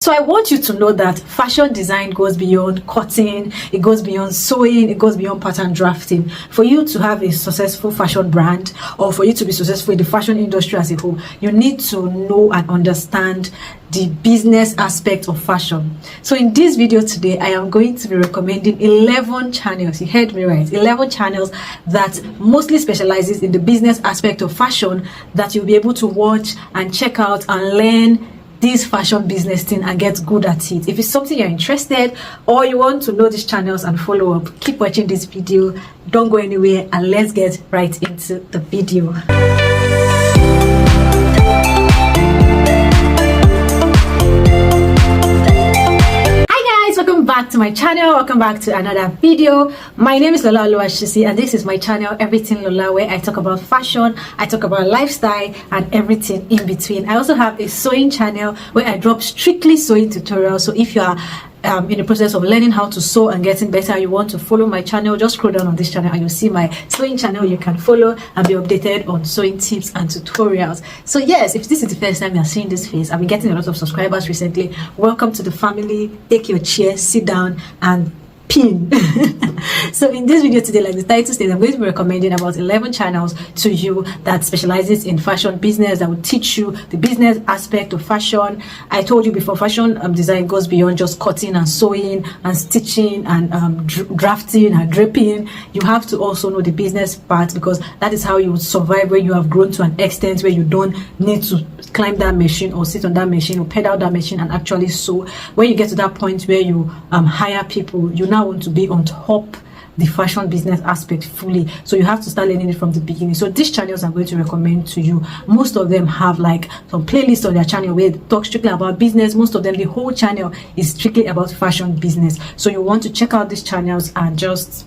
So I want you to know that fashion design goes beyond cutting, it goes beyond sewing, it goes beyond pattern drafting. For you to have a successful fashion brand, or for you to be successful in the fashion industry as a whole, you need to know and understand the business aspect of fashion. So in this video today, I am going to be recommending 11 channels. You heard me right, 11 channels that mostly specializes in the business aspect of fashion that you'll be able to watch and check out and learn this fashion business thing and get good at it. If it's something you're interested or you want to know these channels and follow up, keep watching this video. Don't go anywhere, and let's get right into the video. Welcome back to my channel. Welcome back to another video. My name is Lola, and this is my channel, Everything Lola, where I talk about fashion, I talk about lifestyle, and everything in between. I also have a sewing channel where I drop strictly sewing tutorials. So if you are in the process of learning how to sew and getting better, you want to follow my channel, just scroll down on this channel and you'll see my sewing channel. You can follow and be updated on sewing tips and tutorials. So yes, if this is the first time you're seeing this face, I've been getting a lot of subscribers recently. Welcome to the family. Take your chair, sit down, and pin. So in this video today, like the title states, I'm going to be recommending about 11 channels to you that specializes in fashion business, that will teach you the business aspect of fashion. I told you before, fashion design goes beyond just cutting and sewing and stitching and drafting and draping. You have to also know the business part, because that is how you would survive when you have grown to an extent where you don't need to climb that machine or sit on that machine or pedal that machine and actually sew. When you get to that point where you hire people, you now want to be on top the fashion business aspect fully, so you have to start learning it from the beginning. So these channels I'm going to recommend to you, most of them have like some playlists on their channel where they talk strictly about business. Most of them, the whole channel is strictly about fashion business. So you want to check out these channels and just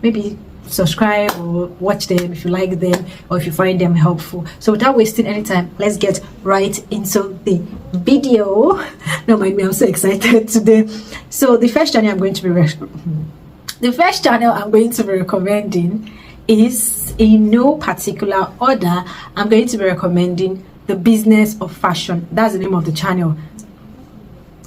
maybe subscribe or watch them if you like them or if you find them helpful. So without wasting any time, let's get right into the video. Don't mind me, I'm so excited today. So the first channel I'm going to be recommending is, in no particular order, I'm going to be recommending The Business of Fashion. That's the name of the channel.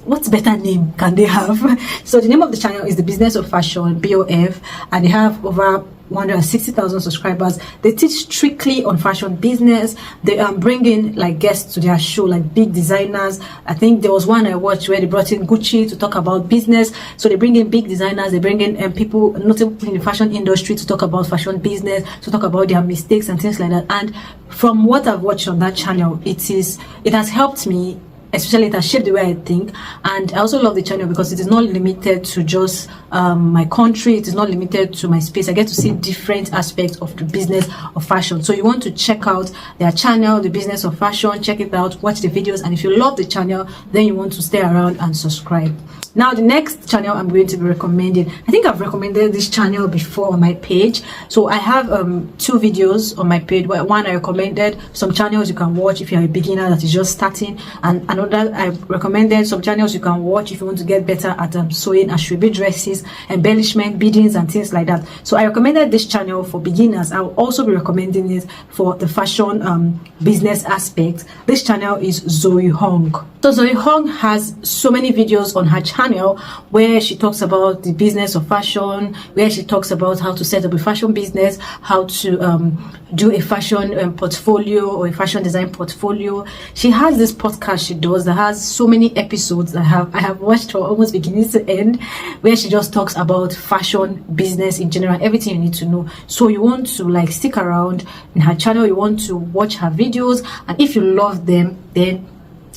What better name can they have? So the name of the channel is The Business of Fashion, BOF, and they have over 160,000 subscribers. They teach strictly on fashion business. They bring in like guests to their show, like big designers. I think there was one I watched where they brought in Gucci to talk about business. So they bring in big designers, they bring in people notable in the fashion industry to talk about fashion business, to talk about their mistakes and things like that. And from what I've watched on that channel, it has helped me, especially it has shaped the way I think. And I also love the channel because it is not limited to just my country, it is not limited to my space. I get to see different aspects of the business of fashion. So you want to check out their channel, The Business of Fashion, check it out, watch the videos, and if you love the channel, then you want to stay around and subscribe. Now the next channel I'm going to be recommending, I think I've recommended this channel before on my page. So I have 2 videos on my page. One, I recommended some channels you can watch if you're a beginner that is just starting, and another I recommended some channels you can watch if you want to get better at sewing, ashwebi dresses, embellishment, beadings, and things like that. So I recommended this channel for beginners. I will also be recommending it for the fashion business aspect. This channel is Zoe Hong. So Zoe Hong has so many videos on her channel where she talks about the business of fashion, where she talks about how to set up a fashion business, how to do a fashion portfolio or a fashion design portfolio. She has this podcast she does that has so many episodes I have watched from almost beginning to end, where she just talks about fashion business in general, everything you need to know. So you want to like stick around in her channel, you want to watch her videos, and if you love them, then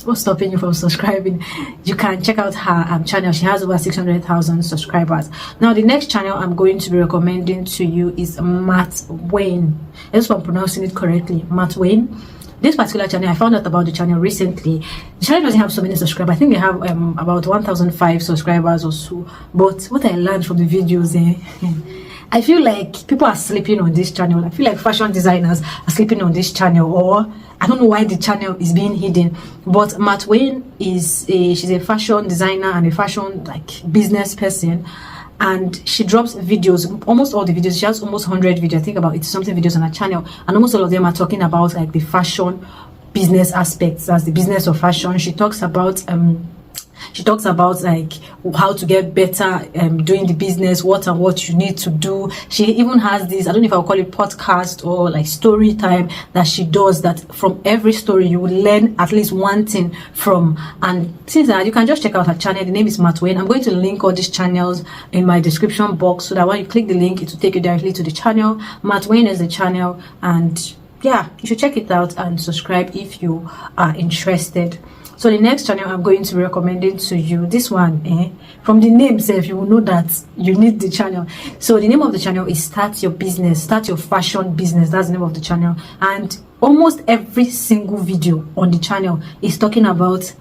what's stopping you from subscribing? You can check out her channel. She has over 600,000 subscribers. Now the next channel I'm going to be recommending to you is Matt Wayne. I hope I'm pronouncing it correctly. Matt Wayne. This particular channel, I found out about the channel recently. The channel doesn't have so many subscribers. I think they have about 1,005 subscribers or so. But what I learned from the videos, I feel like people are sleeping on this channel. I feel like fashion designers are sleeping on this channel, or I don't know why the channel is being hidden. But Matt Wayne she's a fashion designer and a fashion like business person, and she drops videos, almost all the videos. She has almost 100 videos, I think about 80-something videos on her channel, and almost all of them are talking about like the fashion business aspects, as the business of fashion. She talks about She talks about like how to get better doing the business, what and what you need to do. She even has this, I don't know if I'll call it podcast or like story time that she does, that from every story you will learn at least one thing from. And since that, you can just check out her channel. The name is Matt Wayne. I'm going to link all these channels in my description box so that when you click the link, it will take you directly to the channel. Matt Wayne is the channel, and yeah, you should check it out and subscribe if you are interested. So the next channel I'm going to be recommending to you, this one, from the name itself, you will know that you need the channel. So the name of the channel is Start Your Business, Start Your Fashion Business. That's the name of the channel. And almost every single video on the channel is talking about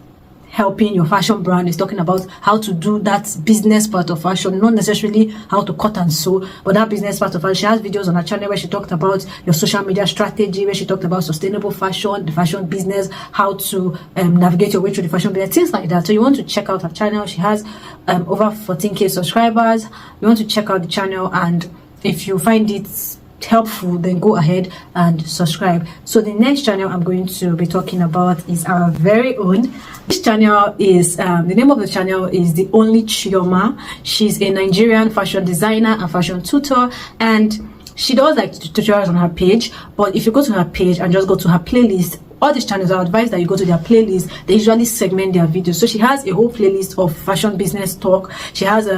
helping your fashion brand, is talking about how to do that business part of fashion, not necessarily how to cut and sew, but that business part of fashion. She has videos on her channel where she talked about your social media strategy, where she talked about sustainable fashion, the fashion business, how to navigate your way through the fashion business, things like that. So you want to check out her channel. She has over 14k subscribers. You want to check out the channel, and if you find it helpful, then go ahead and subscribe. So the next channel I'm going to be talking about is our very own. This channel is the name of the channel is The Only Chioma. She's a Nigerian fashion designer and fashion tutor, and she does like tutorials on her page. But if you go to her page and just go to her playlist, all these channels, I advise that you go to their playlist. They usually segment their videos. So she has a whole playlist of fashion business talk. She has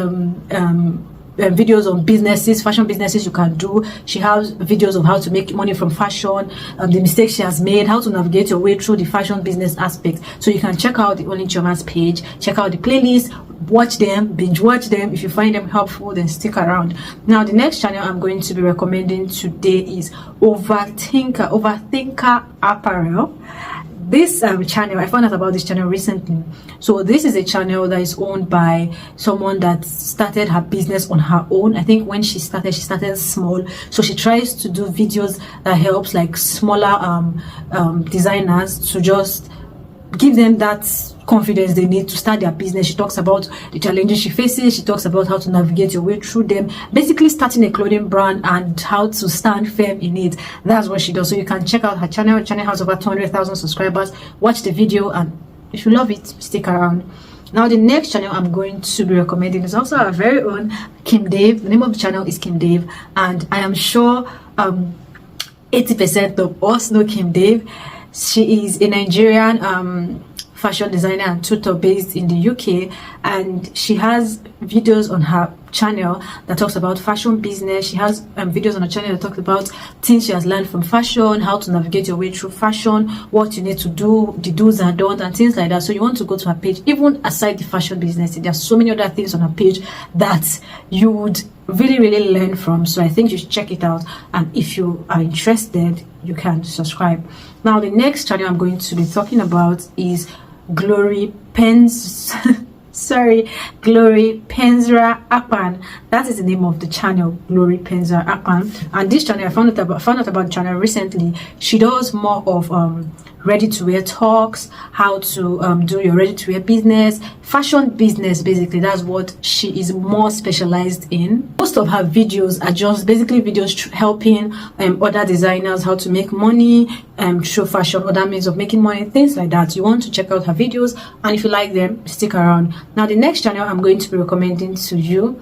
videos on businesses, fashion businesses you can do. She has videos of how to make money from fashion, the mistakes she has made, how to navigate your way through the fashion business aspect. So you can check out the Only Chioma's page, check out the playlist, watch them, binge watch them. If you find them helpful, then stick around. Now the next channel I'm going to be recommending today is Overthinker Apparel. This channel, I found out about this channel recently. So this is a channel that is owned by someone that started her business on her own. I think when she started small. So she tries to do videos that helps like smaller designers to just give them that confidence they need to start their business. She talks about the challenges she faces. She talks about how to navigate your way through them, basically starting a clothing brand and how to stand firm in it. That's what she does. So you can check out her channel. Her channel has over 200,000 subscribers. Watch the video, and if you love it, stick around. Now the next channel I'm going to be recommending is also our very own Kim Dave. The name of the channel is Kim Dave, and I am sure 80% of us know Kim Dave. She is a Nigerian fashion designer and tutor based in the UK, and she has videos on her channel that talks about fashion business. She has videos on her channel that talks about things she has learned from fashion, how to navigate your way through fashion, what you need to do, the do's and don'ts, and things like that. So you want to go to her page. Even aside the fashion business, there are so many other things on her page that you would really learn from. So I think you should check it out, and if you are interested, you can subscribe. Now the next channel I'm going to be talking about is Glory Penzra Akpan. That is the name of the channel, Glory Penzra Akpan. And this channel, I found out about the channel recently. She does more of ready-to-wear talks, how to do your ready-to-wear business, fashion business. Basically, that's what she is more specialized in. Most of her videos are just basically videos helping other designers how to make money through fashion, other means of making money, things like that. You want to check out her videos, and if you like them, stick around. Now the next channel I'm going to be recommending to you,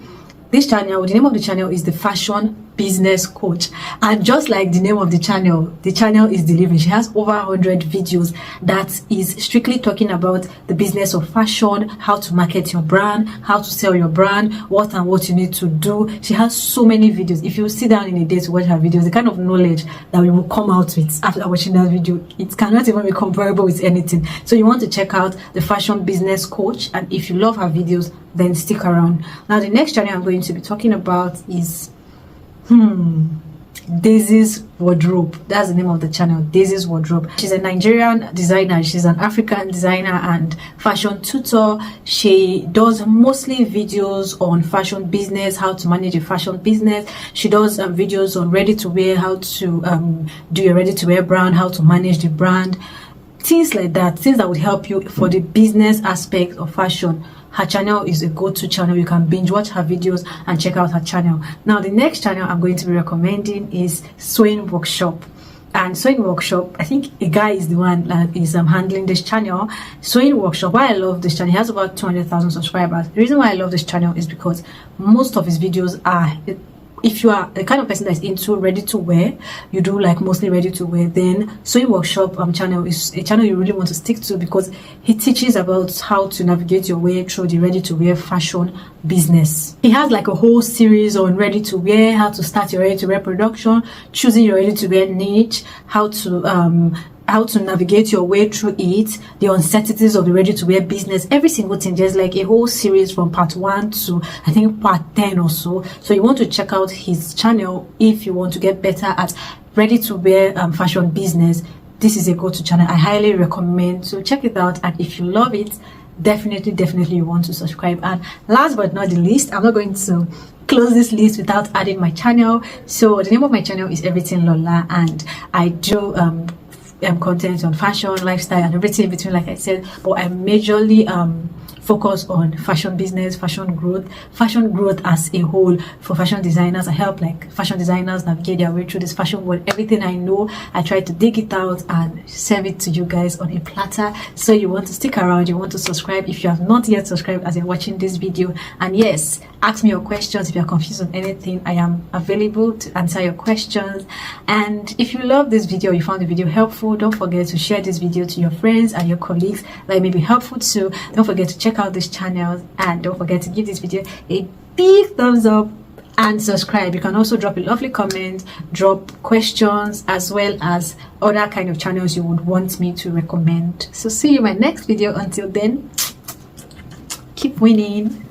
this channel, the name of the channel is The Fashion Business Coach, and just like the name of the channel is delivering. She has over 100 videos that is strictly talking about the business of fashion, how to market your brand, how to sell your brand, what you need to do. She has so many videos. If you sit down in a day to watch her videos, the kind of knowledge that we will come out with after watching that video, it cannot even be comparable with anything. So you want to check out The Fashion Business Coach, and if you love her videos, then stick around. Now the next channel I'm going to be talking about is Daisy's Wardrobe. That's the name of the channel, Daisy's Wardrobe. She's a Nigerian designer. She's an African designer and fashion tutor. She does mostly videos on fashion business, how to manage a fashion business. She does videos on ready to wear, how to do your ready to wear brand, how to manage the brand, things like that, things that would help you for the business aspect of fashion. Her channel is a go-to channel. You can binge watch her videos and check out her channel. Now the next channel I'm going to be recommending is Sewing Workshop. and Sewing Workshop. I think a guy is the one that is handling this channel. Sewing Workshop, why I love this channel, he has about 200,000 subscribers. The reason why I love this channel is because most of his videos are, if you are the kind of person that's into ready to wear, you do like mostly ready to wear, then Sewing Workshop channel is a channel you really want to stick to, because he teaches about how to navigate your way through the ready to wear fashion business. He has like a whole series on ready to wear, how to start your ready to wear production, choosing your ready to wear niche, how to navigate your way through it, the uncertainties of the ready-to-wear business, every single thing. There's like a whole series from part 1 to I think part 10 or so. So you want to check out his channel if you want to get better at ready-to-wear fashion business. This is a go-to channel. I highly recommend, so check it out, and if you love it, definitely you want to subscribe. And last but not the least, I'm not going to close this list without adding my channel. So the name of my channel is Everything Lola, and I do content on fashion, lifestyle, and everything in between, like I said, but I majorly focus on fashion business, fashion growth as a whole for fashion designers. I help like fashion designers navigate their way through this fashion world. Everything I know, I try to dig it out and serve it to you guys on a platter. So you want to stick around, you want to subscribe if you have not yet subscribed as you're watching this video. And yes, ask me your questions if you're confused on anything. I am available to answer your questions. And if you love this video, you found the video helpful, don't forget to share this video to your friends and your colleagues that may be helpful too. Don't forget to check out this channel, and don't forget to give this video a big thumbs up and subscribe. You can also drop a lovely comment, drop questions, as well as other kind of channels you would want me to recommend. So see you in my next video. Until then, keep winning.